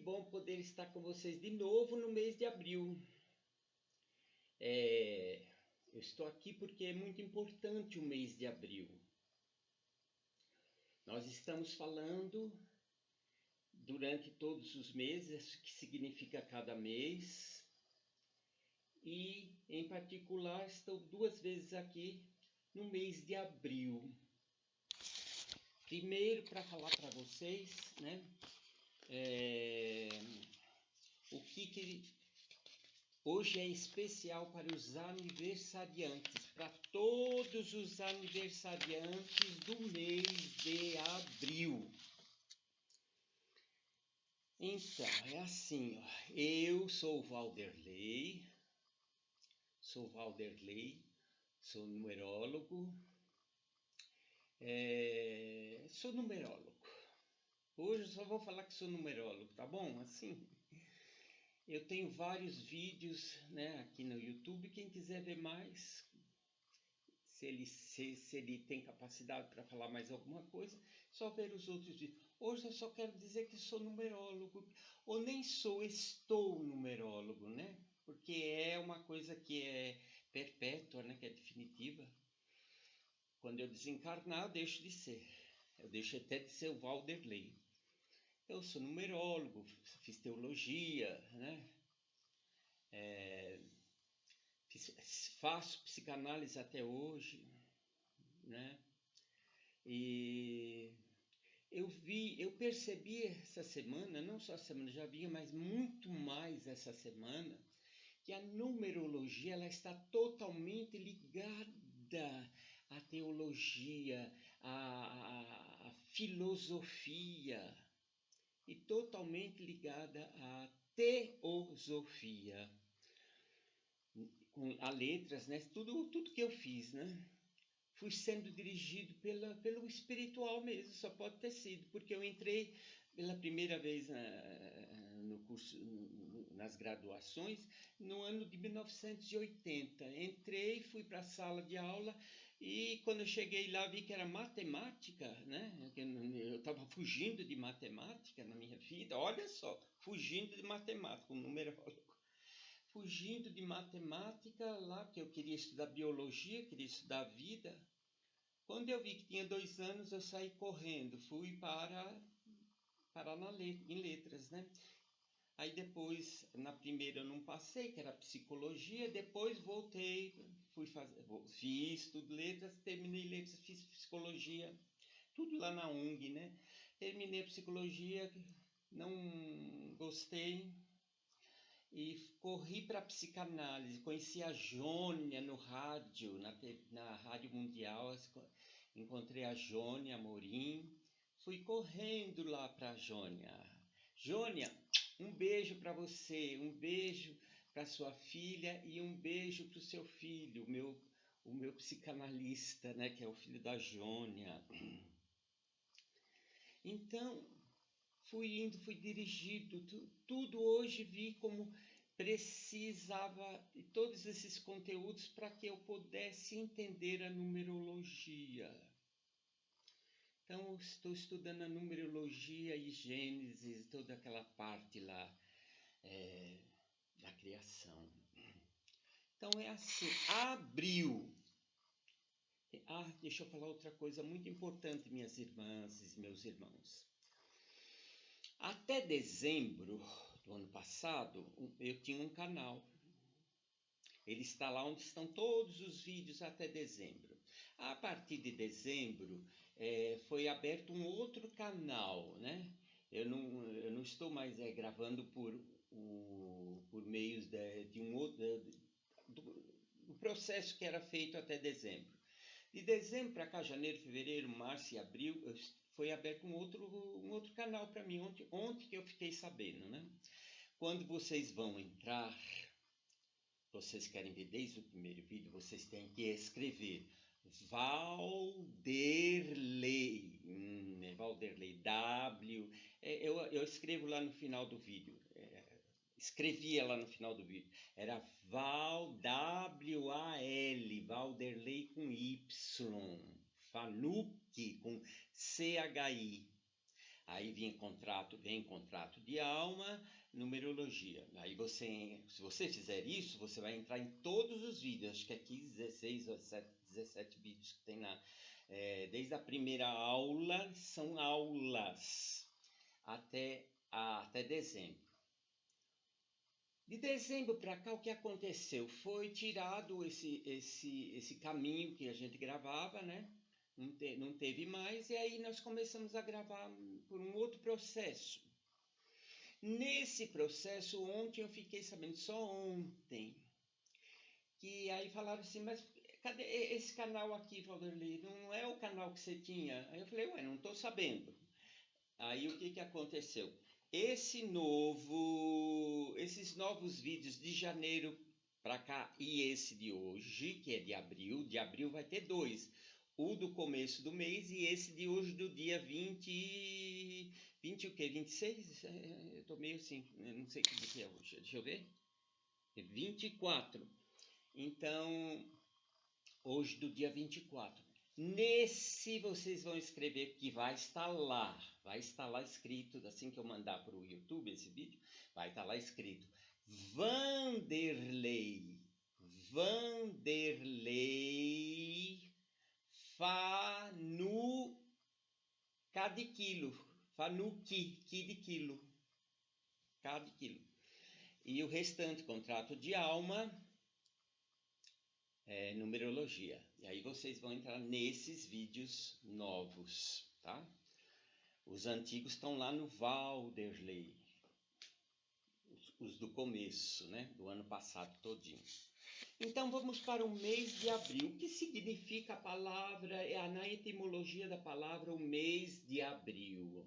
bom poder estar com vocês de novo no mês de abril. Eu estou aqui porque é muito importante o mês de abril. Nós estamos falando durante todos os meses, o que significa cada mês. E, em particular, estou 2 vezes aqui no mês de abril. Primeiro, para falar para vocês, né? O que hoje é especial para os aniversariantes, para todos os aniversariantes do mês de abril. Então, é assim, ó, eu sou Valderley, sou numerólogo, sou numerólogo. Hoje eu só vou falar que sou numerólogo, tá bom? Assim, eu tenho vários vídeos, né, aqui no YouTube. Quem quiser ver mais, se ele tem capacidade para falar mais alguma coisa, só ver os outros vídeos. Hoje eu só quero dizer que sou numerólogo, ou nem sou, estou numerólogo, né? Porque é uma coisa que é perpétua, né, que é definitiva. Quando eu desencarnar, eu deixo de ser. Eu deixo até de ser o Valderley. Eu sou numerólogo, fiz teologia, né? Faço psicanálise até hoje, né? E eu percebi essa semana, não só a semana, já vinha, mas muito mais essa semana, que a numerologia ela está totalmente ligada à teologia, à filosofia, e totalmente ligada à teosofia, a letras, né? Tudo que eu fiz, né? Fui sendo dirigido pelo espiritual mesmo, só pode ter sido, porque eu entrei pela primeira vez no curso, nas graduações, no ano de 1980. Entrei, fui para a sala de aula e quando eu cheguei lá vi que era matemática, né? Eu estava fugindo de matemática na minha vida, olha só, fugindo de matemática, um numerólogo. Fugindo de matemática lá, que eu queria estudar biologia, queria estudar a vida. Quando eu vi que tinha 2 anos, eu saí correndo, fui parar em letras, né? Aí depois, na primeira eu não passei, que era psicologia, depois voltei, fiz tudo letras, terminei letras, fiz psicologia, tudo lá na UNG, né? Terminei psicologia, não gostei, e corri para a psicanálise, conheci a Jônia no rádio, na Rádio Mundial, encontrei a Jônia Amorim, fui correndo lá para a Jônia. Jônia, um beijo para você, um beijo para sua filha e um beijo para o seu filho, o meu psicanalista, né, que é o filho da Jônia. Então, fui dirigido, tudo hoje vi como precisava de todos esses conteúdos para que eu pudesse entender a numerologia. Então, estou estudando a numerologia e Gênesis, toda aquela parte lá da criação. Então, é assim, abril. Deixa eu falar outra coisa muito importante, minhas irmãs e meus irmãos. Até dezembro do ano passado, eu tinha um canal. Ele está lá onde estão todos os vídeos até dezembro. A partir de dezembro, foi aberto um outro canal, né? Eu não estou mais gravando por meios de um outro... do processo que era feito até dezembro. De dezembro para cá, janeiro, fevereiro, março e abril, foi aberto um outro canal para mim, ontem que eu fiquei sabendo, né? Quando vocês vão entrar, vocês querem ver desde o primeiro vídeo, vocês têm que escrever Valderley, Valderley, eu escrevo lá no final do vídeo, escrevia lá no final do vídeo, era W-A-L, Valderley com Y, Fanucchi com C-H-I. Aí vem contrato de alma, numerologia. Aí se você fizer isso, você vai entrar em todos os vídeos, acho que aqui 16 ou 17 vídeos que tem lá. Desde a primeira aula, são aulas, até dezembro. De dezembro para cá, o que aconteceu? Foi tirado esse caminho que a gente gravava, né? Não teve mais, e aí nós começamos a gravar por um outro processo. Nesse processo, ontem eu fiquei sabendo, só ontem, que aí falaram assim, mas cadê esse canal aqui, Valderlei? Não é o canal que você tinha? Aí eu falei, ué, não estou sabendo. Aí o que aconteceu? Esses novos vídeos de janeiro para cá e esse de hoje, que é de abril vai ter 2. O do começo do mês e esse de hoje do dia 20 o quê? 26? Eu tô meio assim, não sei que dia é hoje, deixa eu ver. É 24. Então, hoje do dia 24. Nesse vocês vão escrever, que vai estar lá escrito, assim que eu mandar para o YouTube esse vídeo, vai estar lá escrito Vanderlei Fanu K de quilo, Fanuki, Ki de quilo, K de quilo. E o restante, contrato de alma, numerologia. E aí vocês vão entrar nesses vídeos novos, tá? Os antigos estão lá no Valderlei. Os do começo, né? Do ano passado todinho. Então vamos para o mês de abril. O que significa a palavra, na etimologia da palavra, o mês de abril?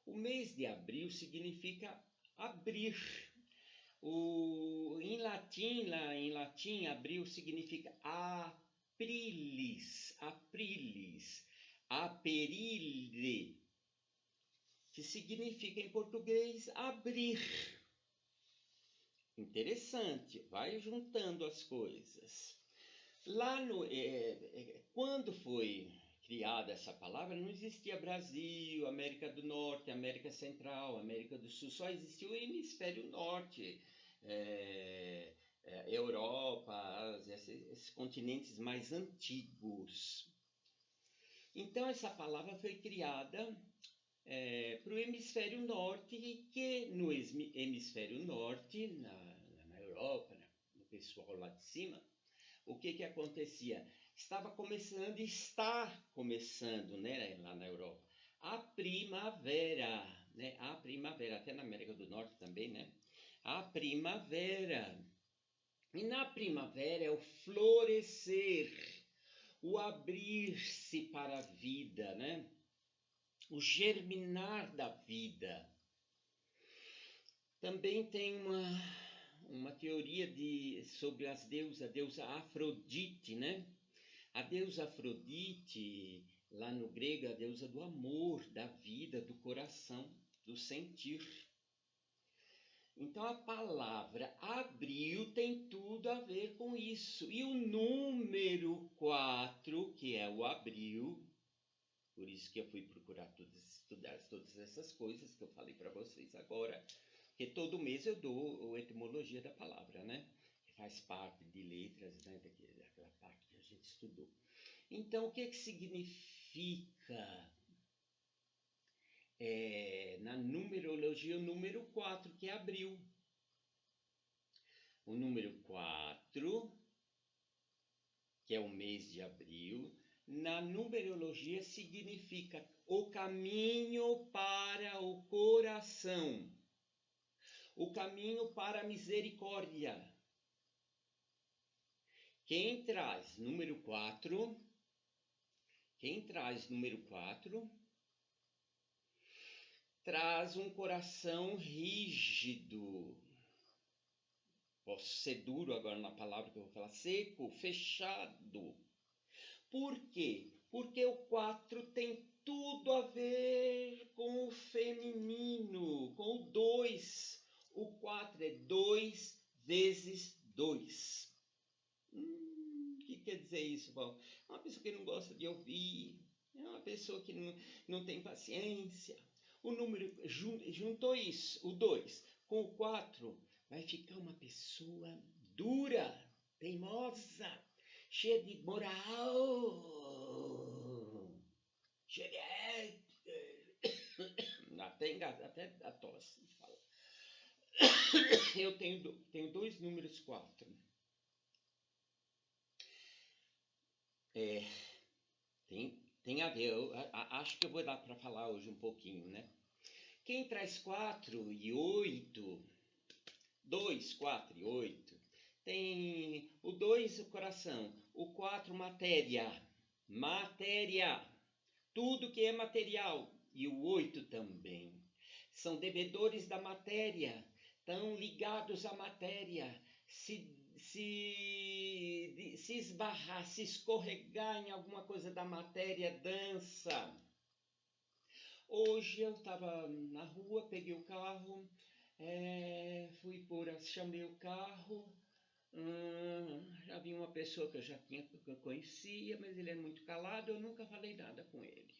O mês de abril significa abrir. Em latim, abril significa aprilis, aperire, que significa em português abrir. Interessante, vai juntando as coisas. Lá quando foi criada essa palavra, não existia Brasil, América do Norte, América Central, América do Sul, só existia o hemisfério norte, Europa, Ásia, esses continentes mais antigos. Então essa palavra foi criada para o hemisfério norte, que no hemisfério norte, na Europa, né, no pessoal lá de cima, o que acontecia? Está começando, né, lá na Europa, a primavera, né, até na América do Norte também, né, a primavera. E na primavera é o florescer, o abrir-se para a vida, né, o germinar da vida. Também tem uma teoria sobre a deusa Afrodite, né? A deusa Afrodite, lá no grego, é a deusa do amor, da vida, do coração, do sentir. Então a palavra abril tem tudo a ver com isso. E o número 4, que é o abril, por isso que eu fui procurar estudar todas essas coisas que eu falei para vocês agora, porque todo mês eu dou a etimologia da palavra, né? Que faz parte de letras, né? Daquela parte que a gente estudou. Então, o que significa na numerologia o número 4, que é abril? O número 4, que é o mês de abril, na numerologia significa o caminho para o coração, o caminho para a misericórdia. Quem traz número 4, traz um coração rígido. Posso ser duro agora na palavra que eu vou falar, seco, fechado. Por quê? Porque o 4 tem tudo a ver com o feminino, com o 2. O 4 é 2 vezes 2. O que quer dizer isso, Val? Uma pessoa que não gosta de ouvir, É uma pessoa que não tem paciência. O número, juntou isso, o 2 com o 4, vai ficar uma pessoa dura, teimosa, cheia de moral, cheia de... Até a tosse fala. Eu tenho 2 números 4. Tem a ver, acho que eu vou dar para falar hoje um pouquinho, né? Quem traz 4 e 8, 2, 4 e 8, tem o 2 o coração, o 4 matéria, tudo que é material, e o 8 também. São devedores da matéria, estão ligados à matéria, se esbarrar, se escorregar em alguma coisa da matéria, dança. Hoje eu estava na rua, peguei o carro, chamei o carro, já vi uma pessoa que eu conhecia, mas ele é muito calado, eu nunca falei nada com ele.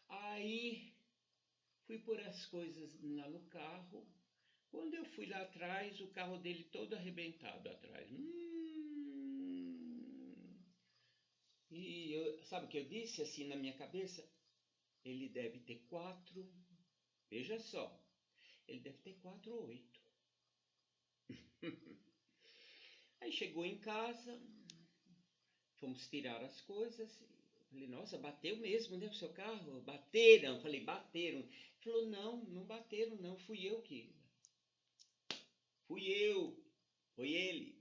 Aí fui pôr as coisas lá no carro. Quando eu fui lá atrás, o carro dele todo arrebentado atrás. E sabe o que eu disse assim na minha cabeça? Ele deve ter 4, veja só, ele deve ter 4 ou 8. Aí chegou em casa, fomos tirar as coisas. Falei, nossa, bateu mesmo, né, o seu carro? Bateram. Falei, bateram. Ele falou, não bateram, não, fui eu. Foi ele.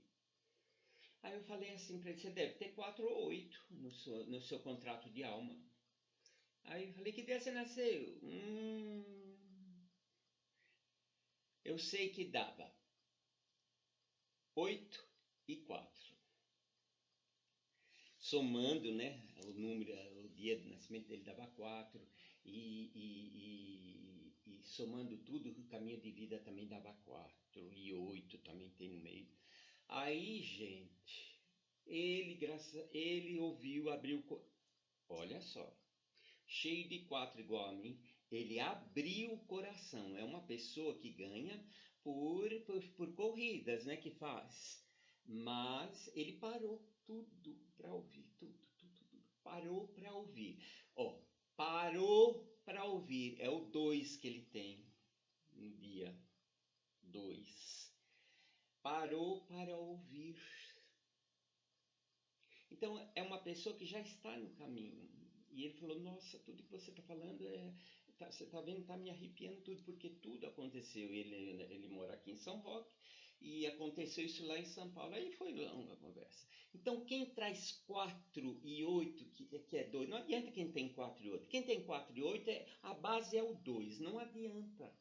Aí eu falei assim para ele, você deve ter 4 ou 8 no seu contrato de alma. Aí eu falei, que dia você nasceu? Eu sei que dava 8 e 4. Somando, né, o número, o dia de nascimento dele dava 4. E somando tudo, o caminho de vida também dava 4. E 8 também tem no meio. Aí, gente, ele ouviu, abriu... Olha só. Cheio de 4 igual a mim, ele abriu o coração. É uma pessoa que ganha por corridas, né, que faz. Mas ele parou tudo para ouvir, tudo. Parou para ouvir. Parou para ouvir. É o 2 que ele tem no dia 2. Parou para ouvir. Então, é uma pessoa que já está no caminho. E ele falou, nossa, tudo que você está falando você está vendo, está me arrepiando tudo, porque tudo aconteceu. Ele mora aqui em São Roque e aconteceu isso lá em São Paulo. Aí foi longa a conversa. Então, quem traz 4 e 8, que é 2, não adianta quem tem 4 e 8. Quem tem 4 e 8, a base é o 2, não adianta.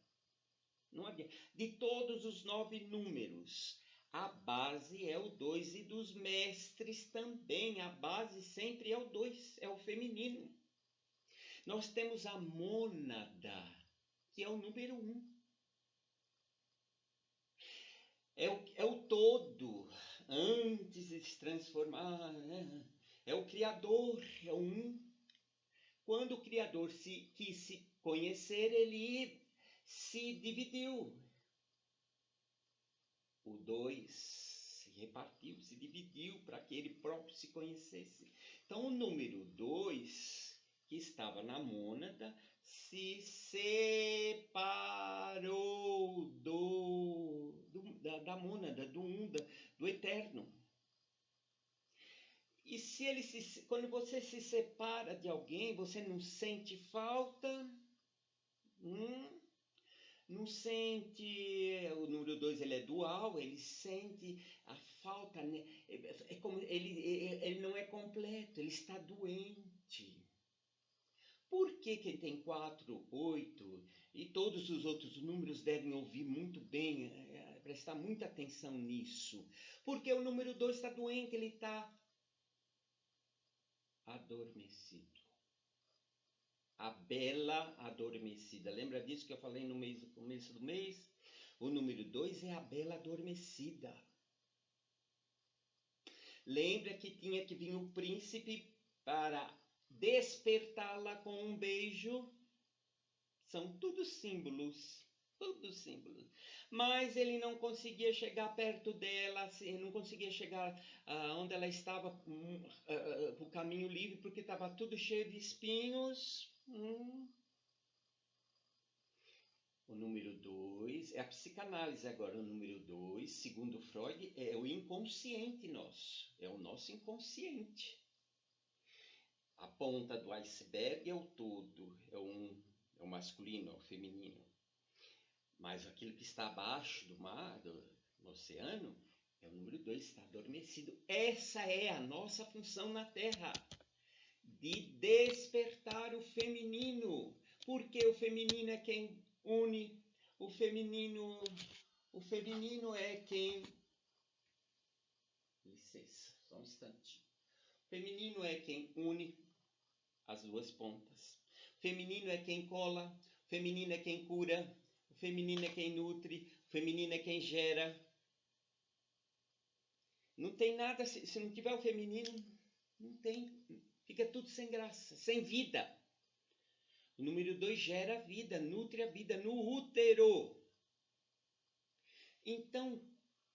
Não adianta. De todos os 9 números, a base é o 2, e dos mestres também, a base sempre é o 2, é o feminino. Nós temos a mônada, que é o número 1. É o todo, antes de se transformar, né? É o Criador, é o 1. Quando o Criador quis se conhecer, ele se dividiu. O 2 se repartiu, se dividiu para que ele próprio se conhecesse. Então, o número 2, que estava na mônada, se separou da mônada, do 1, do eterno. E quando você se separa de alguém, você não sente falta, não sente, o número 2 ele é dual, ele sente a falta, né? É como ele não é completo, ele está doente. Por que quem tem 4, 8 e todos os outros números devem ouvir muito bem, prestar muita atenção nisso? Porque o número 2 está doente, ele está adormecido. A bela adormecida. Lembra disso que eu falei no começo do mês? O número 2 é a bela adormecida. Lembra que tinha que vir o príncipe para despertá-la com um beijo. São tudo símbolos. Todos símbolos. Mas ele não conseguia chegar perto dela, assim, não conseguia chegar onde ela estava, o caminho livre, porque estava tudo cheio de espinhos. O número 2 é a psicanálise agora. O número 2, segundo Freud, é o inconsciente nosso. É o nosso inconsciente. A ponta do iceberg é o todo. É o masculino, é o feminino. Mas aquilo que está abaixo do mar, no oceano, é o número 2, está adormecido. Essa é a nossa função na Terra, de despertar o feminino. Porque o feminino é quem une, o feminino é quem... Licença, só um instante. O feminino é quem une as duas pontas. O feminino é quem cola, o feminino é quem cura, o feminino é quem nutre, o feminino é quem gera. Não tem nada, se não tiver o feminino, não tem, fica tudo sem graça, sem vida. O número 2 gera vida, nutre a vida no útero. Então,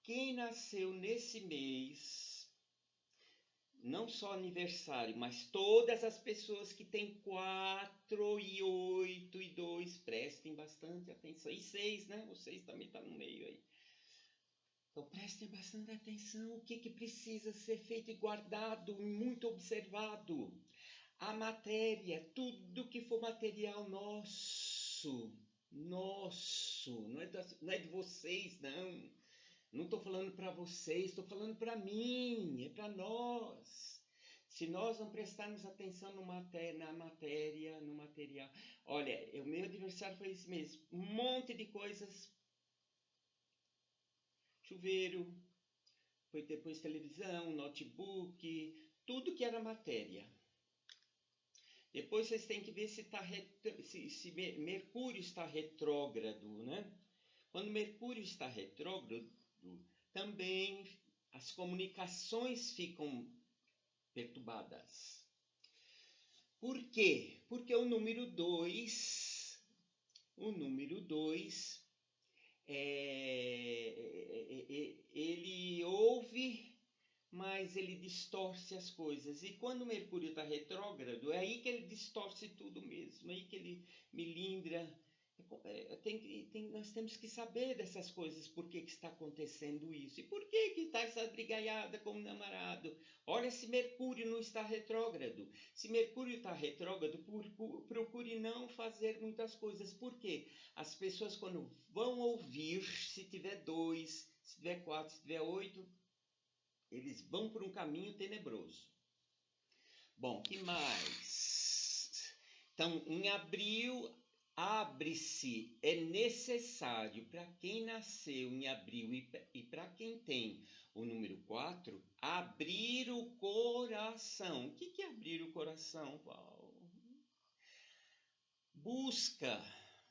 quem nasceu nesse mês, não só aniversário, mas todas as pessoas que têm 4 e 8 e 2, prestem bastante atenção. E 6, né? O 6 também está no meio aí. Então prestem bastante atenção. O que precisa ser feito e guardado, muito observado. A matéria, tudo que for material nosso, não é de vocês, não. Não estou falando para vocês, estou falando para mim, é para nós. Se nós não prestarmos atenção na matéria, no material... Olha, o meu aniversário foi esse mês. Um monte de coisas. Chuveiro, foi depois televisão, notebook, tudo que era matéria. Depois vocês têm que ver se Mercúrio está retrógrado, né? Quando Mercúrio está retrógrado, também as comunicações ficam perturbadas. Por quê? Porque o número 2, ele ouve, mas ele distorce as coisas. E quando o Mercúrio está retrógrado, é aí que ele distorce tudo mesmo, é aí que ele melindra. Nós temos que saber dessas coisas, por que está acontecendo isso. E por que está essa brigaiada com o namorado? Olha, se Mercúrio não está retrógrado. Se Mercúrio está retrógrado, procure não fazer muitas coisas. Por quê? As pessoas, quando vão ouvir, se tiver 2, se tiver 4, se tiver 8, eles vão por um caminho tenebroso. Bom, que mais? Então, em abril, abre-se, é necessário para quem nasceu em abril e para quem tem o número 4, abrir o coração. O que é abrir o coração, Paulo? Busca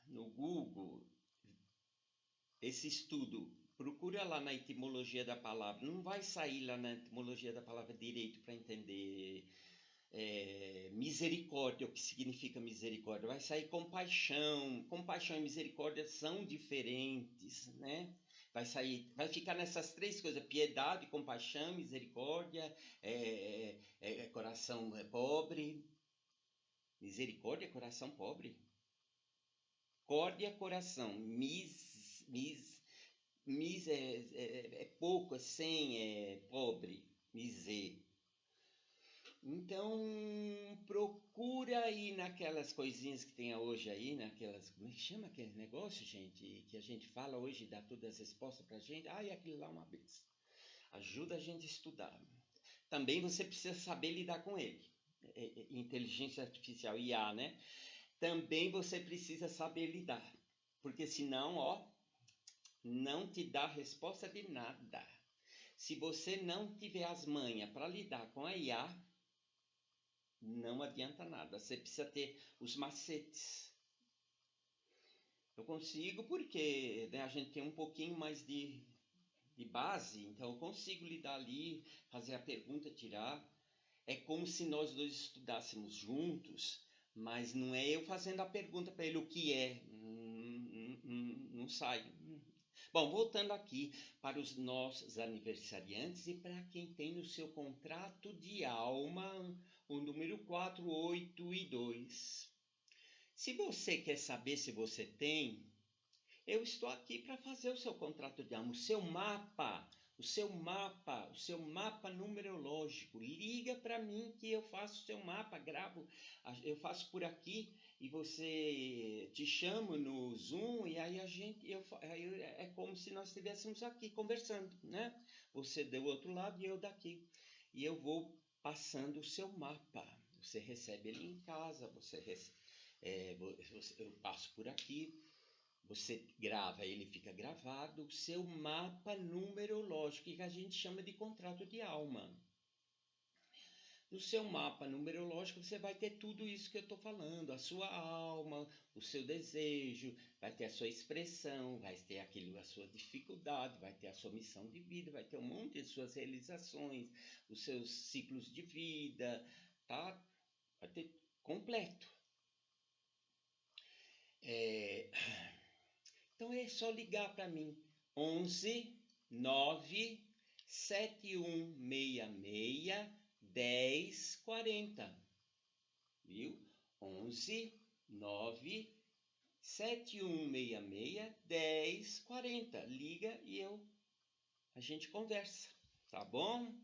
no Google esse estudo. Procura lá na etimologia da palavra. Não vai sair lá na etimologia da palavra direito para entender misericórdia, o que significa misericórdia. Vai sair compaixão. Compaixão e misericórdia são diferentes, né? Vai ficar nessas três coisas: piedade, compaixão, misericórdia, coração pobre. Misericórdia, coração pobre. Córdia, coração. Mis é pouco, é sem, é pobre, miser. Então, procura aí naquelas coisinhas que tem hoje aí, naquelas... Como é que chama aquele negócio, gente? Que a gente fala hoje, dá todas as respostas pra gente. Ai, aquilo lá é uma benção. Ajuda a gente a estudar. Também você precisa saber lidar com ele. Inteligência artificial, IA, né? Também você precisa saber lidar. Porque senão, não te dá resposta de nada. Se você não tiver as manhas para lidar com a IA, não adianta nada. Você precisa ter os macetes. Eu consigo porque, né, a gente tem um pouquinho mais de base, então eu consigo lidar ali, fazer a pergunta, tirar. é como se nós dois estudássemos juntos, mas não é eu fazendo a pergunta para ele o que é. Não sai. Bom, voltando aqui para os nossos aniversariantes e para quem tem no seu contrato de alma o número 4, 8 e 2. Se você quer saber se você tem, eu estou aqui para fazer o seu contrato de alma, o seu mapa, o seu mapa numerológico. Liga para mim que eu faço o seu mapa, gravo, eu faço por aqui e você te chamo no Zoom e aí é como se nós estivéssemos aqui conversando, né? Você do outro lado e eu daqui. E eu vou passando o seu mapa. Você recebe ele em casa, eu passo por aqui. Você grava, ele fica gravado, o seu mapa numerológico, que a gente chama de contrato de alma. No seu mapa numerológico você vai ter tudo isso que eu estou falando, a sua alma, o seu desejo, vai ter a sua expressão, vai ter a sua dificuldade, vai ter a sua missão de vida, vai ter um monte de suas realizações, os seus ciclos de vida, tá? Vai ter completo. Então é só ligar para mim, 11 9 7166 1040, viu? 11 9 7166 1040. Liga e a gente conversa, tá bom?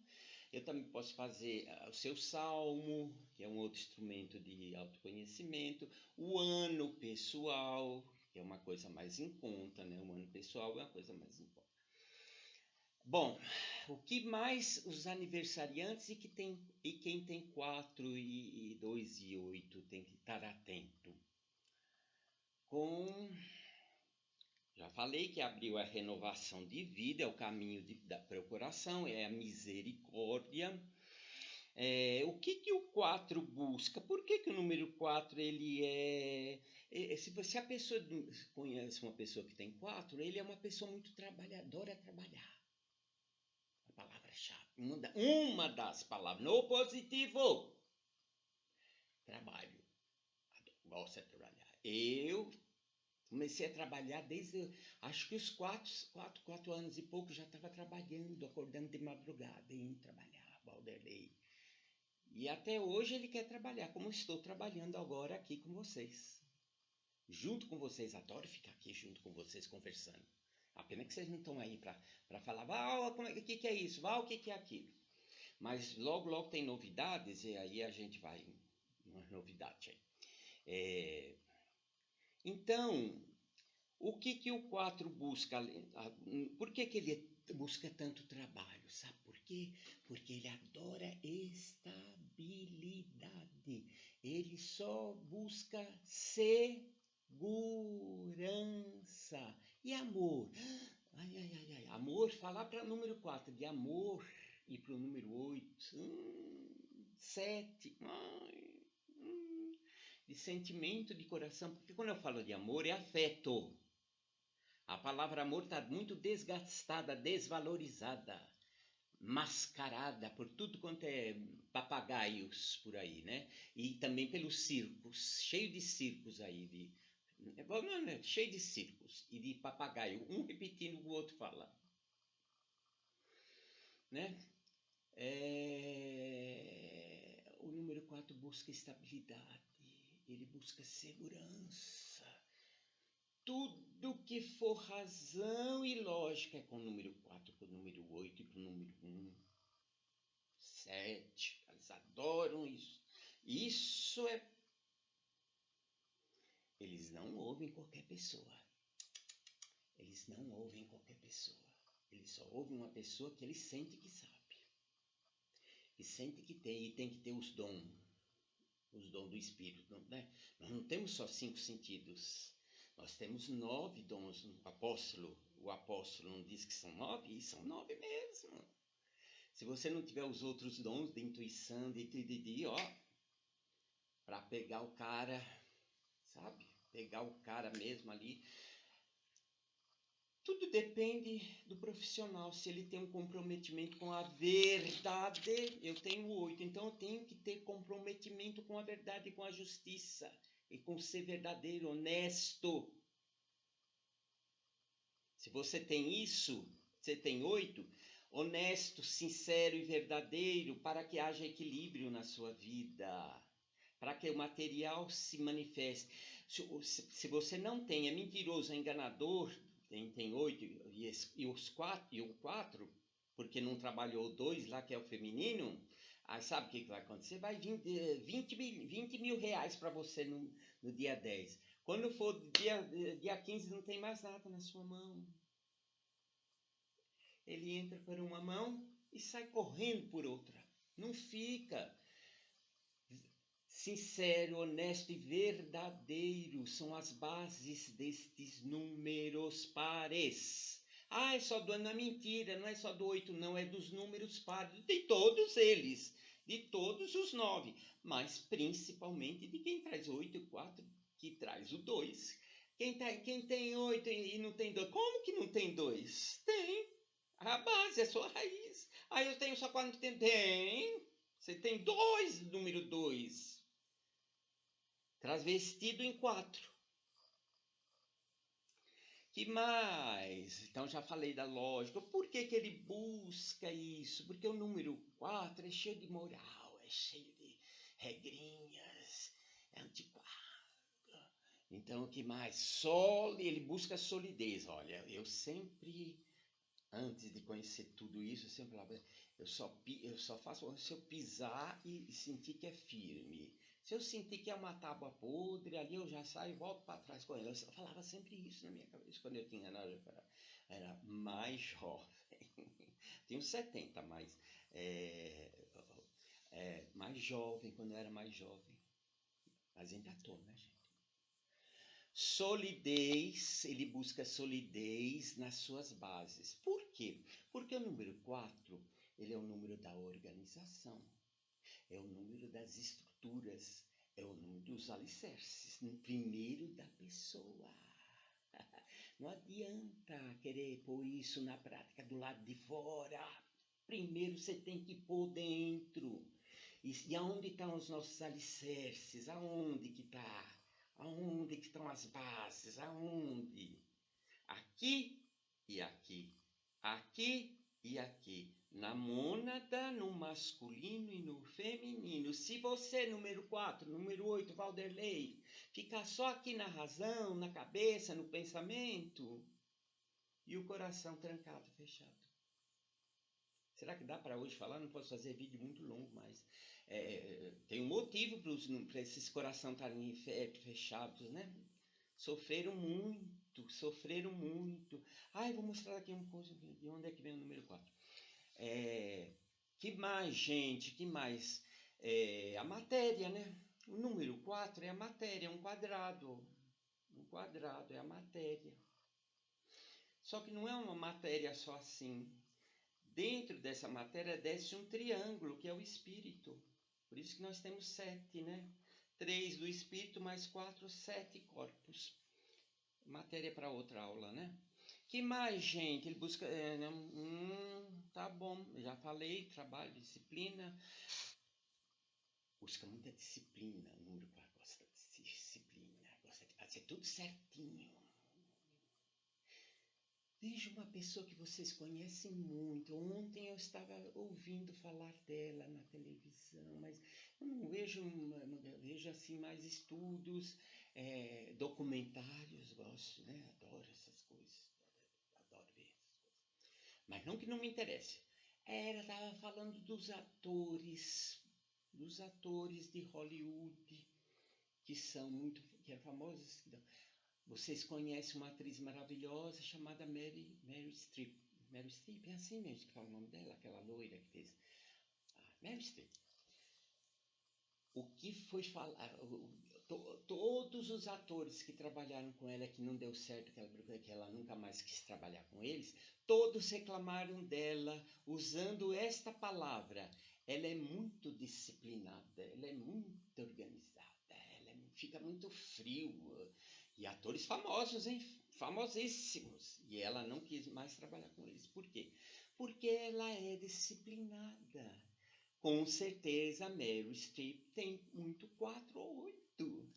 Eu também posso fazer o seu salmo, que é um outro instrumento de autoconhecimento, o ano pessoal, que é uma coisa mais em conta, né? O ano pessoal é uma coisa mais em conta. Bom, o que mais os aniversariantes e quem tem 4 e 2 e 8 tem que estar atento? Já falei que abriu a renovação de vida, é o caminho para o coração, é a misericórdia. O que o 4 busca? Por que o número 4 ele se a pessoa conhece uma pessoa que tem 4, ele é uma pessoa muito trabalhadora a trabalhar. A palavra-chave, uma das palavras, no positivo. Trabalho. Gosta de trabalhar. Eu comecei a trabalhar desde, acho que os 4 anos e pouco já estava trabalhando, acordando de madrugada, indo trabalhar, Valderlei. E até hoje ele quer trabalhar, como estou trabalhando agora aqui com vocês. Junto com vocês, adoro ficar aqui junto com vocês conversando. A pena que vocês não estão aí para falar, Val, o que é isso? Val, o que é aquilo? Mas logo tem novidades e aí a gente vai, uma novidade aí. Então, o que o 4 busca? Por que ele busca tanto trabalho? Sabe por quê? Porque ele adora estabilidade. Ele só busca segurança. E amor? Ai. Amor, falar para o número 4 de amor e para o número 8. 7. De sentimento de coração. Porque quando eu falo de amor, é afeto. A palavra amor está muito desgastada, desvalorizada, mascarada por tudo quanto é papagaios por aí, né? E também pelos circos, cheio de circos aí, cheio de circos e de papagaio, um repetindo o que o outro fala, né? O número 4 busca estabilidade, ele busca segurança. Tudo que for razão e lógica é com o número 4, com o número 8 e com o número 1. 7. Eles adoram isso. Isso é... Eles não ouvem qualquer pessoa. Eles não ouvem qualquer pessoa. Eles só ouvem uma pessoa que eles sentem que sabe. E sente que tem. E tem que ter os dons. Os dons do Espírito. Né? Nós não temos só 5 sentidos. Nós temos 9 dons. O apóstolo não diz que são 9? E são 9 mesmo. Se você não tiver os outros dons de intuição, para pegar o cara, sabe? Pegar o cara mesmo ali. Tudo depende do profissional, se ele tem um comprometimento com a verdade. Eu tenho 8, então eu tenho que ter comprometimento com a verdade e com a justiça, e com ser verdadeiro, honesto. Se você tem isso, você tem 8, honesto, sincero e verdadeiro, para que haja equilíbrio na sua vida, para que o material se manifeste. Se você não tem, é mentiroso, é enganador, tem 8 e o 4, porque não trabalhou o 2 lá, que é o feminino, aí sabe o que vai acontecer? Vai vir 20 mil reais para você no dia 10. Quando for dia 15, não tem mais nada na sua mão. Ele entra por uma mão e sai correndo por outra. Não fica. Sincero, honesto e verdadeiro são as bases destes números pares. Ah, é só do ano, é mentira, não é só do 8, não, é dos números pares, de todos eles, de todos os 9, mas principalmente de quem traz 8 e 4, que traz o 2. Quem tem 8 e não tem 2, como que não tem 2? Tem, a base é a sua raiz. Ah, eu tenho só 4, tem. Você tem 2, número 2. Travestido em 4. Que mais? Então já falei da lógica. Por que ele busca isso? Porque o número 4 é cheio de moral, é cheio de regrinhas, é antiquado. Então o que mais? Ele busca solidez. Olha, eu sempre, antes de conhecer tudo isso, eu sempre falava, eu só faço se eu pisar e sentir que é firme. Se eu sentir que é uma tábua podre, ali eu já saio e volto para trás com ele. Eu falava sempre isso na minha cabeça quando eu era mais jovem. Tenho 70, mas mais jovem, quando eu era mais jovem. Mas ainda estou, né, gente? Solidez, ele busca solidez nas suas bases. Por quê? Porque o número 4, ele é o número da organização, é o número das estruturas, é o número dos alicerces, primeiro da pessoa. Não adianta querer pôr isso na prática do lado de fora. Primeiro você tem que pôr dentro. E aonde estão os nossos alicerces? Aonde que está? Aonde que estão as bases? Aonde? Aqui e aqui. Aqui e aqui. Na mônada, no masculino e no feminino. Se você, número 4, número 8, Valderlei, ficar só aqui na razão, na cabeça, no pensamento, e o coração trancado, fechado. Será que dá para hoje falar? Não posso fazer vídeo muito longo, mas tem um motivo para esses coração estarem fechados, né? Sofreram muito, sofreram muito. Eu vou mostrar aqui uma coisa, de onde é que vem o número 4. Que mais, gente? Que mais? A matéria, né? O número 4 é a matéria, é um quadrado. Um quadrado é a matéria. Só que não é uma matéria só assim. Dentro dessa matéria desce um triângulo, que é o espírito. Por isso que nós temos 7, né? 3 do espírito mais 4, 7 corpos. Matéria para outra aula, né? Que mais, gente? Ele busca... tá bom, já falei, trabalho, disciplina. Busca muita disciplina. O número 4 gosta de disciplina. Gosta de fazer tudo certinho. Veja uma pessoa que vocês conhecem muito. Ontem eu estava ouvindo falar dela na televisão, mas eu não vejo, vejo assim mais estudos, documentários, gosto, né? Adoro essas coisas, adoro ver essas coisas. Mas não que não me interesse. Ela estava falando dos atores de Hollywood, que são muito, que é famosos. Vocês conhecem uma atriz maravilhosa chamada Meryl Streep. Meryl Streep, é assim mesmo que fala o nome dela, aquela loira que fez. Meryl Streep. O que foi falar? Todos os atores que trabalharam com ela, que não deu certo, que ela nunca mais quis trabalhar com eles, todos reclamaram dela usando esta palavra. Ela é muito disciplinada, ela é muito organizada, ela fica muito frio. E atores famosos, hein? famosíssimos. E ela não quis mais trabalhar com eles. Por quê? Porque ela é disciplinada. Com certeza a Meryl Streep tem muito 4 ou 8.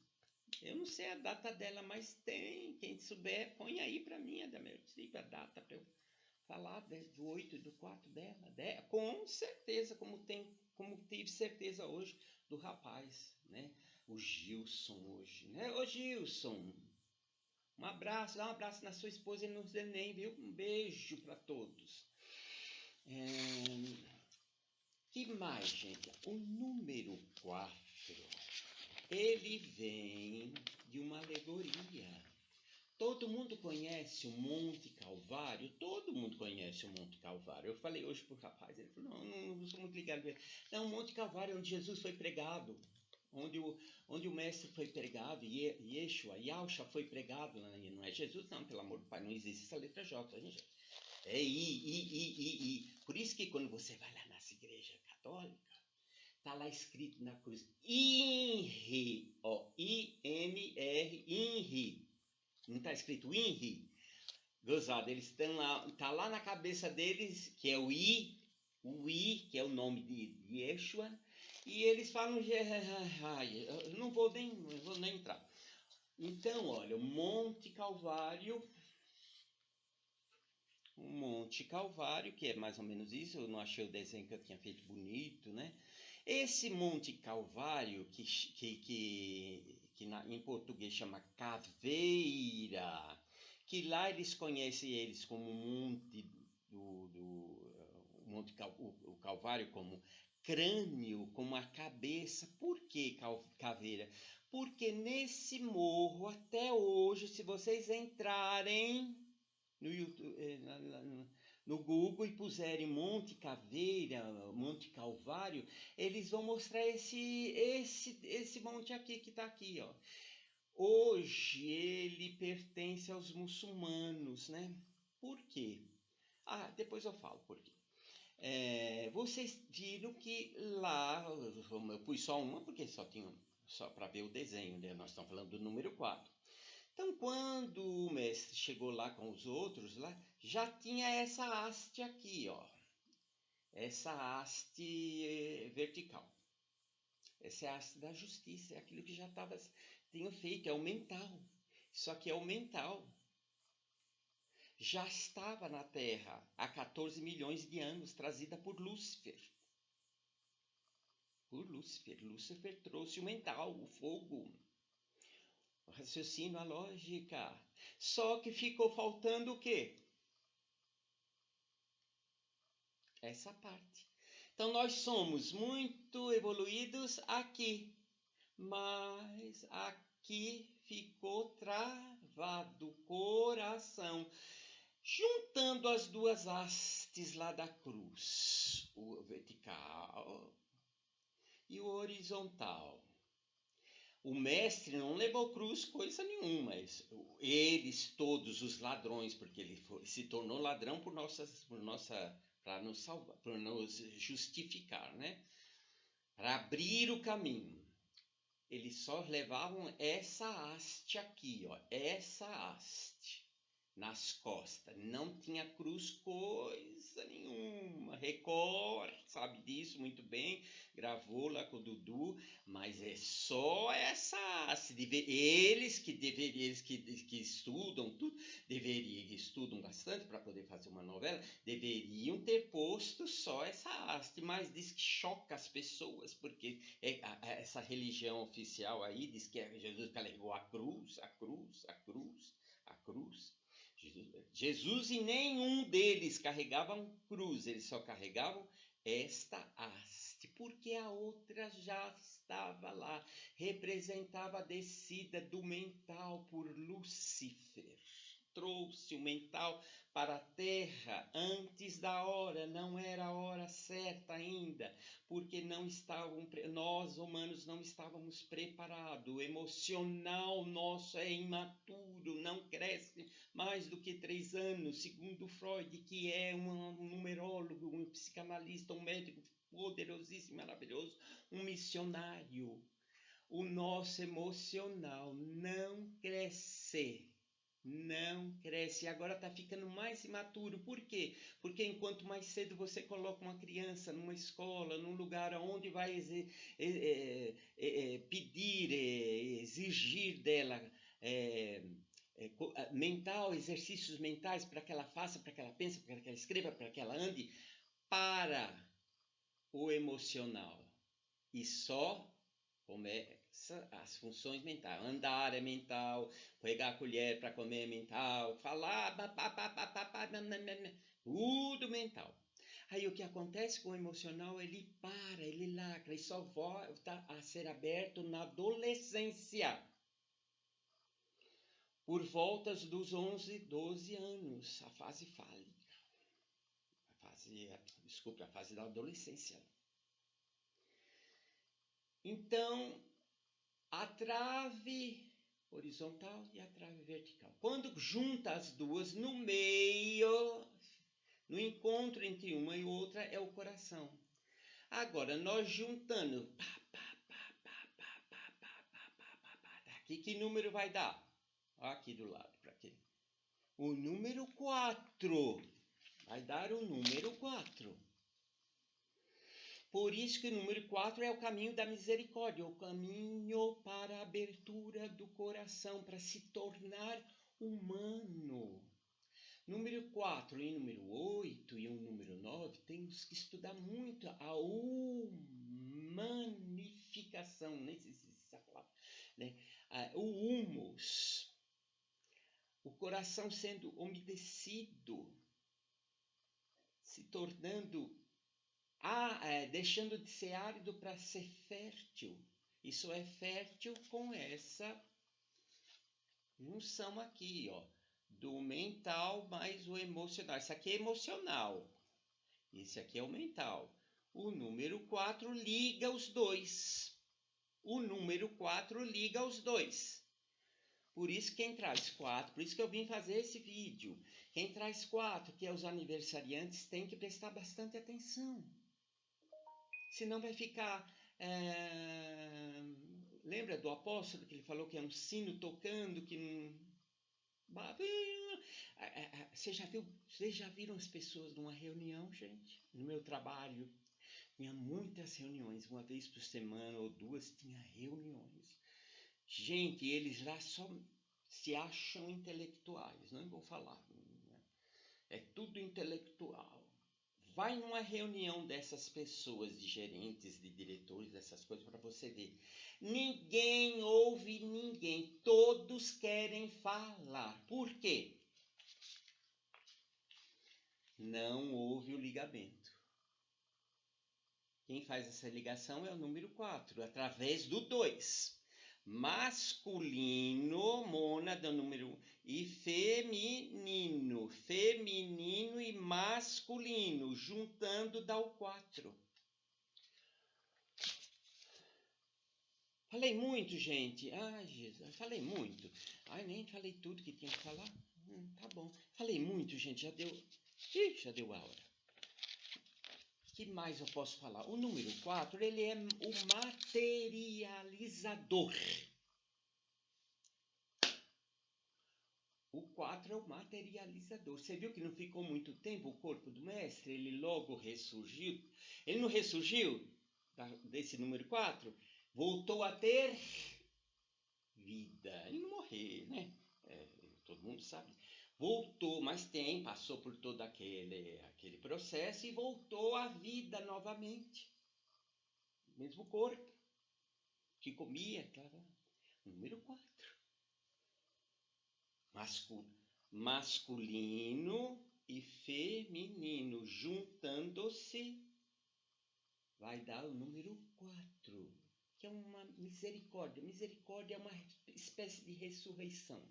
Eu não sei a data dela, mas tem. Quem souber, põe aí pra mim a da Meryl Streep, a data pra eu falar do 8 e do 4 dela. Com certeza, como tive certeza hoje do rapaz, né? O Gilson hoje, né? Ô Gilson, um abraço, dá um abraço na sua esposa e nos neném, viu? Um beijo para todos. Que mais, gente? O número 4, ele vem de uma alegoria. Todo mundo conhece o Monte Calvário? Todo mundo conhece o Monte Calvário. Eu falei hoje pro rapaz, ele falou, não sou muito ligado. Não, o Monte Calvário é onde Jesus foi pregado. Onde o mestre foi pregado, Yahshua foi pregado. Não é Jesus, não, pelo amor do Pai, não existe essa letra J, gente. É I. Por isso que quando você vai lá nas igrejas católicas, tá lá escrito na cruz, INRI, ó, I-N-R, INRI. Não tá escrito INRI? Gozado, eles estão lá, tá lá na cabeça deles, que é o I, que é o nome de Yeshua, e eles falam, eu não vou nem entrar. Então, olha, o Monte Calvário, que é mais ou menos isso, eu não achei o desenho que eu tinha feito bonito, né? Esse Monte Calvário, em português chama Caveira, que lá eles conhecem eles como Monte o Calvário como crânio, como a cabeça. Por que caveira? Porque nesse morro, até hoje, se vocês entrarem no YouTube, no Google e puserem Monte Caveira, Monte Calvário, eles vão mostrar esse monte aqui que está aqui, ó. Hoje ele pertence aos muçulmanos, né? Por quê? Depois eu falo por quê. Vocês viram que lá, eu pus só uma porque só para ver o desenho, né? Nós estamos falando do número 4. Então, quando o mestre chegou lá com os outros, lá já tinha essa haste aqui, ó. Essa haste vertical. Essa é a haste da justiça, é aquilo que já tinha feito, é o mental. Isso aqui é o mental. Já estava na Terra há 14 milhões de anos, trazida por Lúcifer. Lúcifer trouxe o mental, o fogo, o raciocínio, a lógica. Só que ficou faltando o quê? Essa parte. Então nós somos muito evoluídos aqui, mas aqui ficou travado o coração. Juntando as duas hastes lá da cruz, o vertical e o horizontal. O mestre não levou cruz coisa nenhuma, mas eles todos os ladrões, porque ele se tornou ladrão para nos salvar, para nos justificar, né? Para abrir o caminho. Eles só levavam essa haste aqui, ó, essa haste nas costas. Não tinha cruz coisa nenhuma. Record sabe disso muito bem, gravou lá com o Dudu, mas é só essa haste. Eles que estudam tudo, estudam bastante para poder fazer uma novela, deveriam ter posto só essa haste, mas diz que choca as pessoas, porque essa religião oficial aí diz que Jesus carregou a cruz. Jesus e nenhum deles carregavam cruz, eles só carregavam esta haste, porque a outra já estava lá, representava a descida do mental por Lúcifer. Trouxe o mental para a terra antes da hora, não era a hora certa ainda, porque nós humanos não estávamos preparados. O emocional nosso é imaturo, não cresce mais do que 3 anos, segundo Freud, que é um numerólogo, um psicanalista, um médico poderosíssimo, maravilhoso, um missionário. O nosso emocional não cresce Não cresce. Agora está ficando mais imaturo. Por quê? Porque enquanto mais cedo você coloca uma criança numa escola, num lugar onde vai pedir, exigir dela exercícios mentais para que ela faça, para que ela pense, para que ela escreva, para que ela ande, para o emocional. E só começa as funções mentais. Andar é mental, pegar a colher para comer é mental, falar, tudo mental. Aí o que acontece com o emocional, ele para, ele lacra, e só volta a ser aberto na adolescência. Por volta dos 11, 12 anos, a fase fálica. A fase da adolescência. Então, a trave horizontal e a trave vertical. Quando junta as duas no meio, no encontro entre uma e outra, é o coração. Agora, nós juntando, aqui que número vai dar? Aqui do lado, para quê? O número 4. Vai dar o número 4. Por isso que o número 4 é o caminho da misericórdia, o caminho para a abertura do coração, para se tornar humano. Número 4 e número 8 e o número 9, temos que estudar muito a humanificação, nem sei se essa palavra, né? O humus, o coração sendo umedecido, se tornando deixando de ser árido para ser fértil. Isso é fértil com essa junção aqui, ó, do mental mais o emocional. Isso aqui é emocional. Esse aqui é o mental. O número 4 liga os dois. O número 4 liga os dois. Por isso quem traz 4, por isso que eu vim fazer esse vídeo. Quem traz 4, que é os aniversariantes, tem que prestar bastante atenção. Senão vai ficar... lembra do apóstolo que ele falou que é um sino tocando, que não... Vocês já viram as pessoas numa reunião, gente? No meu trabalho, tinha muitas reuniões. Uma vez por semana ou duas tinha reuniões. Gente, eles lá só se acham intelectuais. Não vou falar. É tudo intelectual. Vai numa reunião dessas pessoas, de gerentes, de diretores, dessas coisas, para você ver. Ninguém ouve ninguém. Todos querem falar. Por quê? Não houve o ligamento. Quem faz essa ligação é o número 4, através do 2. Masculino, mônada, número 1, e feminino. Feminino e masculino, juntando dá o 4. Falei muito, gente. Ai, Jesus, falei muito. Ai, nem falei tudo que tinha que falar. Tá bom. Falei muito, gente. Já deu a hora. O que mais eu posso falar? O número 4, ele é o materializador. O 4 é o materializador. Você viu que não ficou muito tempo o corpo do mestre? Ele logo ressurgiu. Ele não ressurgiu desse número 4? Voltou a ter vida. E não morrer, né? Todo mundo sabe. Voltou, mas passou por todo aquele processo e voltou à vida novamente. Mesmo corpo que comia, claro. Número 4. Masculino e feminino juntando-se vai dar o número 4, que é uma misericórdia. Misericórdia é uma espécie de ressurreição.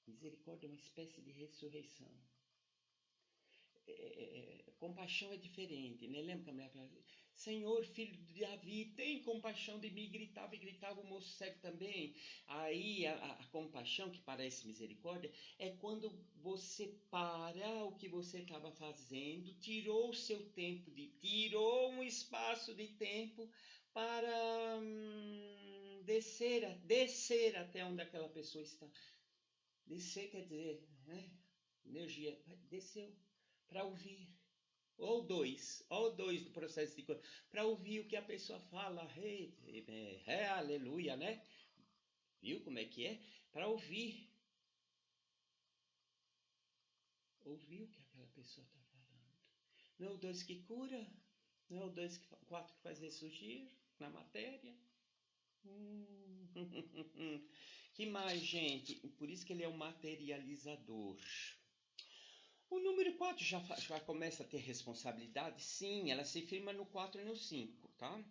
Misericórdia é uma espécie de ressurreição. Compaixão é diferente, né? Lembra que a minha frase? Senhor, filho de Davi, tem compaixão de mim. Gritava e gritava o moço cego também. Aí a compaixão, que parece misericórdia, é quando você para o que você estava fazendo, tirou o seu tempo, tirou um espaço de tempo para descer até onde aquela pessoa está. Descer quer dizer, né? Energia. Desceu para ouvir. Ou dois do processo de cura. Para ouvir o que a pessoa fala. Aleluia, né? Viu como é que é? Para ouvir. Ouvir o que aquela pessoa está falando. Não é o 2 que cura. Não é o 4 que faz ressurgir na matéria. Que mais, gente? Por isso que ele é um materializador. O número 4 já começa a ter responsabilidade? Sim, ela se firma no 4 e no 5, tá?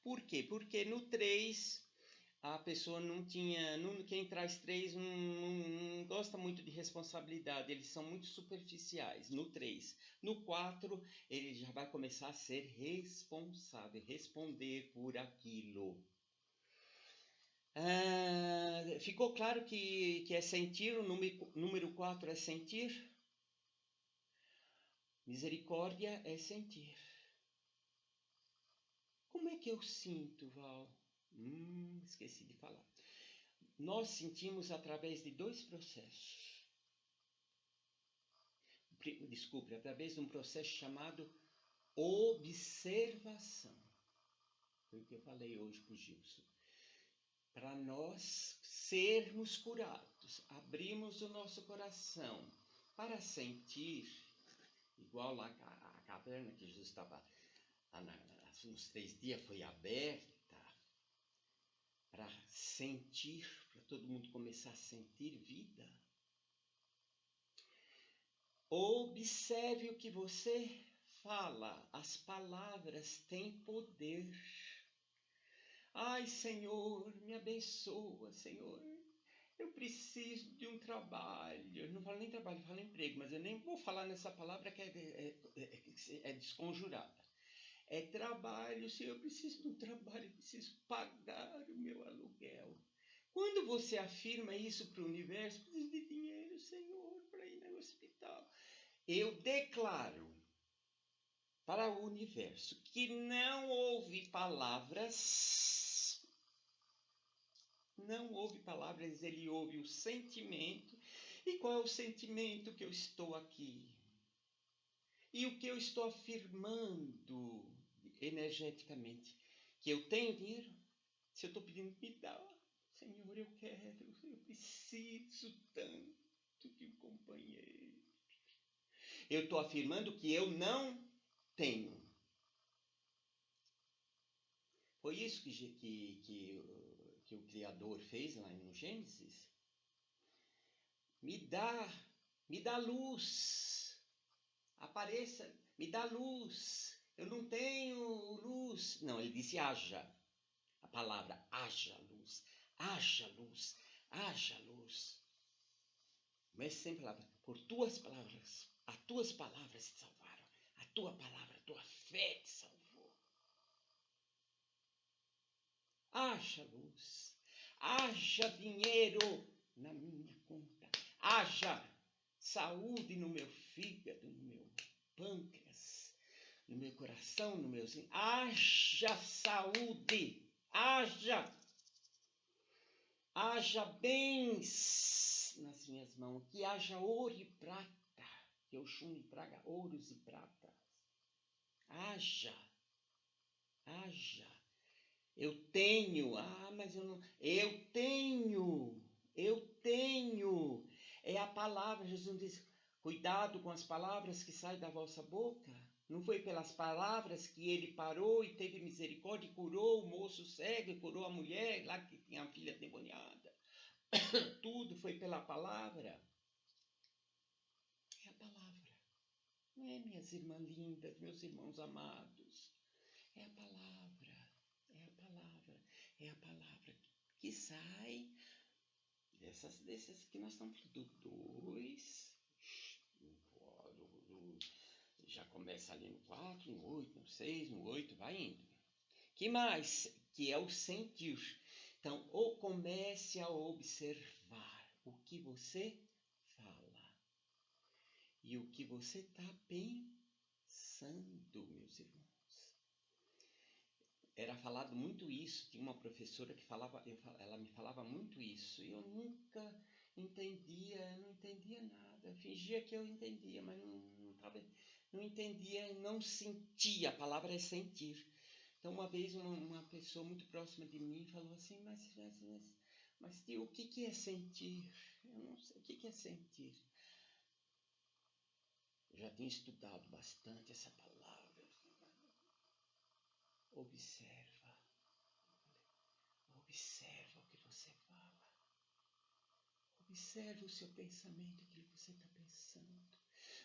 Por quê? Porque no 3 a pessoa não tinha. Quem traz 3 não gosta muito de responsabilidade, eles são muito superficiais. No 3. No 4, ele já vai começar a ser responsável, responder por aquilo. Ficou claro que é sentir, o número 4 é sentir? Misericórdia é sentir. Como é que eu sinto, Val? Esqueci de falar. Nós sentimos através de 2 processos. Desculpe, através de um processo chamado observação. Foi o que eu falei hoje para o Gilson. Para nós sermos curados, abrimos o nosso coração para sentir, igual lá a caverna que Jesus estava nos 3 dias foi aberta, para sentir, para todo mundo começar a sentir vida. Observe o que você fala, as palavras têm poder. Ai, Senhor, me abençoa, Senhor. Eu preciso de um trabalho. Eu não falo nem trabalho, eu falo emprego, mas eu nem vou falar nessa palavra que é desconjurada. É trabalho, Senhor, eu preciso de um trabalho, eu preciso pagar o meu aluguel. Quando você afirma isso para o universo, preciso de dinheiro, Senhor, para ir no hospital. Eu declaro para o universo que não houve palavras, ele ouve o sentimento. E qual é o sentimento que eu estou aqui? E o que eu estou afirmando energeticamente? Que eu tenho dinheiro? Se eu estou pedindo, me dá. Senhor, eu quero, eu preciso tanto de um companheiro. Eu estou afirmando que eu não tenho. Foi isso que o Criador fez lá no Gênesis. Me dá luz. Apareça, me dá luz. Eu não tenho luz. Não, ele disse haja. A palavra haja luz. Haja luz. Haja luz. Mas sem palavras. Por tuas palavras. As tuas palavras te salvaram. A tua palavra, a tua fé te salvou. Haja luz. Haja dinheiro na minha conta. Haja saúde no meu fígado, no meu pâncreas, no meu coração, no meu... Haja saúde. Haja bens nas minhas mãos. Que haja ouro e prata. Que eu chune praga ouros e pratas. Haja. Eu tenho. Mas eu não... Eu tenho. É a palavra. Jesus diz, cuidado com as palavras que saem da vossa boca. Não foi pelas palavras que ele parou e teve misericórdia e curou o moço cego e curou a mulher lá que tinha a filha endemoniada. Tudo foi pela palavra. É a palavra. Não é, minhas irmãs lindas, meus irmãos amados. É a palavra. É a palavra que sai desses que nós estamos falando. Do 2, já começa ali no 4, no 8, no 6, no 8, vai indo. Que mais? Que é o sentir. Então, ou comece a observar o que você fala e o que você está pensando, meus irmãos. Era falado muito isso, tinha uma professora que falava, ela me falava muito isso, e eu não entendia nada. Fingia que eu entendia, mas não entendia, não sentia. A palavra é sentir. Então, uma vez, uma pessoa muito próxima de mim falou assim, mas tio, o que é sentir? Eu não sei, o que é sentir? Eu já tinha estudado bastante essa palavra. Observa. Observa o que você fala. Observe o seu pensamento, aquilo que você está pensando.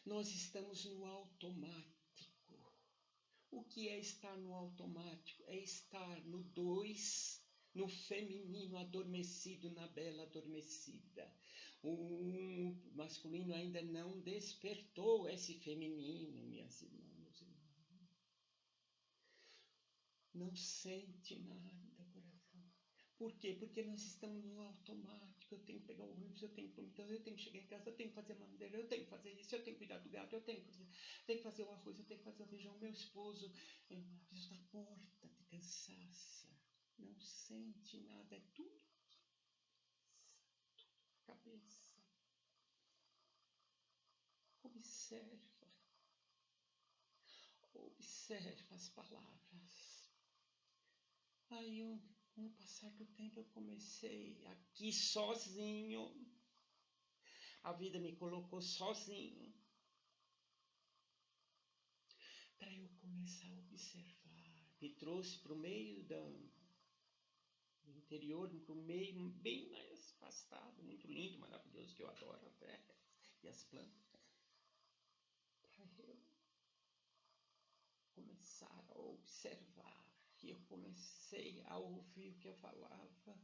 Nós estamos no automático. O que é estar no automático? É estar no 2, no feminino adormecido, na bela adormecida. O masculino ainda não despertou esse feminino, minhas irmãs, meus irmãos. Não sente nada, coração. Por quê? Porque nós estamos no automático. Eu tenho que pegar o ônibus, eu tenho que chegar em casa, eu tenho que fazer madeira, eu tenho que fazer isso, eu tenho que cuidar do gato, eu tenho que fazer o arroz, eu tenho que fazer o feijão. Meu esposo está morta de cansaço. Não sente nada, é tudo cabeça. Observa as palavras. Aí, com o passar do tempo, eu comecei aqui sozinho. A vida me colocou sozinho para eu começar a observar. Me trouxe para o meio do interior, para o meio bem mais afastado, muito lindo, maravilhoso, que eu adoro a terra e as plantas. Para eu começar a observar. E eu comecei a ouvir o que eu falava.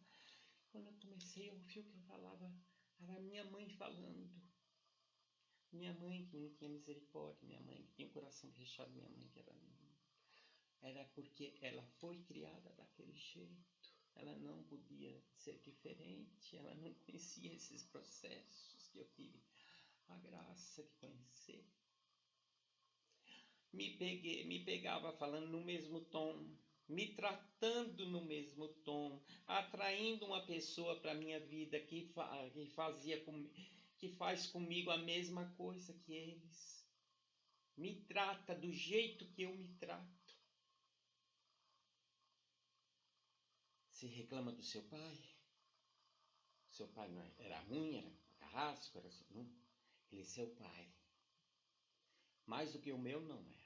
Quando eu comecei a ouvir o que eu falava, era a minha mãe falando. Minha mãe que não tinha misericórdia, minha mãe que tinha o coração fechado, minha mãe que era porque ela foi criada daquele jeito. Ela não podia ser diferente, ela não conhecia esses processos que eu tive a graça de conhecer. Me pegava falando no mesmo tom, me tratando no mesmo tom, atraindo uma pessoa para a minha vida que faz comigo a mesma coisa que eles. Me trata do jeito que eu me trato. Se reclama do seu pai. Seu pai não era ruim, era carrasco, era assim. Ele é seu pai. Mais do que o meu não era.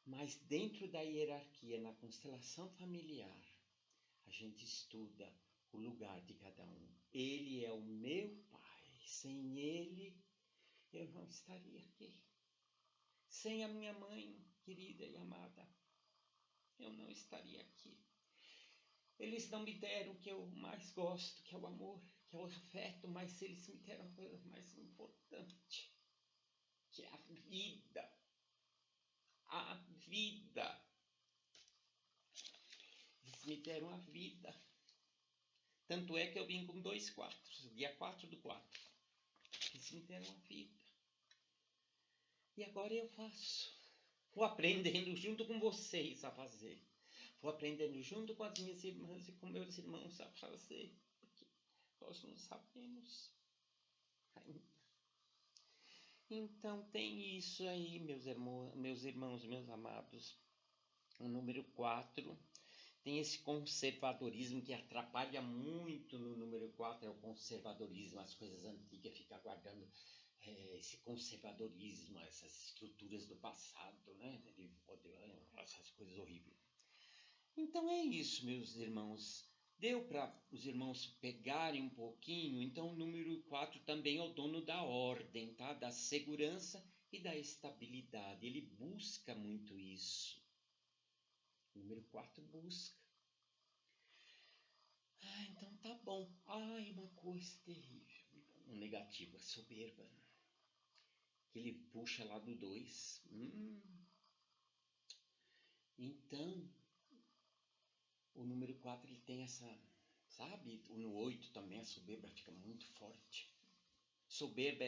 Mas dentro da hierarquia, na constelação familiar, a gente estuda o lugar de cada um. Ele é o meu pai. Sem ele, eu não estaria aqui. Sem a minha mãe querida e amada, eu não estaria aqui. Eles não me deram o que eu mais gosto, que é o amor, que é o afeto, mas eles me deram a coisa mais importante, que é a vida. A vida. Eles me deram a vida. Tanto é que eu vim com 2 quartos, dia 4/4. Eles me deram a vida. E agora eu faço. Vou aprendendo junto com vocês a fazer. Vou aprendendo junto com as minhas irmãs e com meus irmãos a fazer. Porque nós não sabemos ainda. Então tem isso aí, meus irmãos, meus amados. O número 4 tem esse conservadorismo que atrapalha muito no número 4, é o conservadorismo, as coisas antigas, ficar guardando esse conservadorismo, essas estruturas do passado, né? Essas coisas horríveis. Então é isso, meus irmãos. Deu para os irmãos pegarem um pouquinho. Então o número 4 também é o dono da ordem, tá? Da segurança e da estabilidade. Ele busca muito isso. O número 4 busca. Então tá bom. Uma coisa terrível. Um negativo, a soberba. Que ele puxa lá do 2. Então, o número 4 ele tem essa, sabe? No 8 também a soberba fica muito forte. Soberba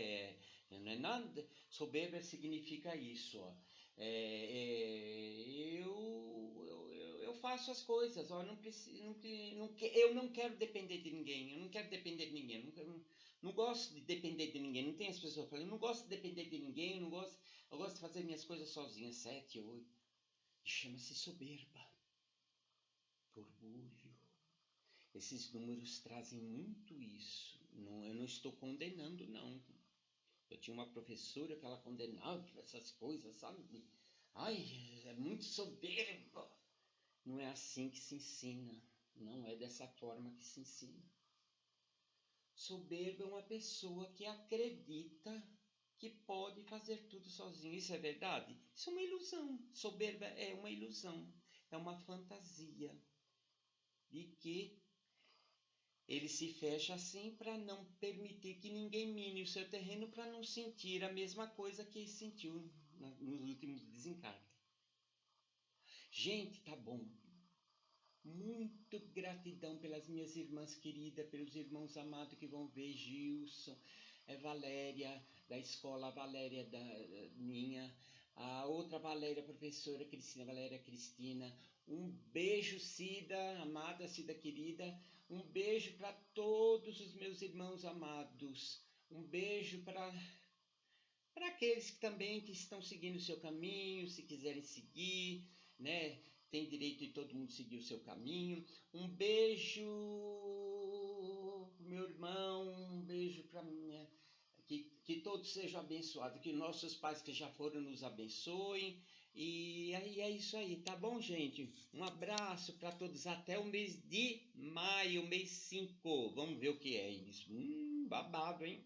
não é nada. Soberba significa isso, ó. Eu faço as coisas, ó, eu não quero depender de ninguém, eu não quero depender de ninguém, Não gosto de depender de ninguém. Não tem as pessoas falando, não gosto de depender de ninguém, eu gosto de fazer minhas coisas sozinha. 7, 8. Chama-se soberba, orgulho. Esses números trazem muito isso. Não, eu não estou condenando, não. Eu tinha uma professora que ela condenava essas coisas, sabe? Ai, é muito soberba. Não é assim que se ensina. Não é dessa forma que se ensina. Soberba é uma pessoa que acredita que pode fazer tudo sozinho. Isso é verdade? Isso é uma ilusão. Soberba é uma ilusão. É uma fantasia de que ele se fecha assim para não permitir que ninguém mine o seu terreno, para não sentir a mesma coisa que ele sentiu nos últimos desencarnes. Gente, tá bom. Muito gratidão pelas minhas irmãs queridas, pelos irmãos amados que vão ver, Gilson, Valéria, da escola Valéria minha, a outra Valéria, professora Cristina, Valéria Cristina. Um beijo, Cida, amada Cida querida. Um beijo para todos os meus irmãos amados. Um beijo para aqueles que também que estão seguindo o seu caminho, se quiserem seguir, né? Tem direito de todo mundo seguir o seu caminho. Um beijo pro meu irmão, um beijo para minha... Que todos sejam abençoados, que nossos pais que já foram nos abençoem. E aí é isso aí, tá bom, gente? Um abraço para todos até o mês de maio, mês 5. Vamos ver o que é isso. Babado, hein?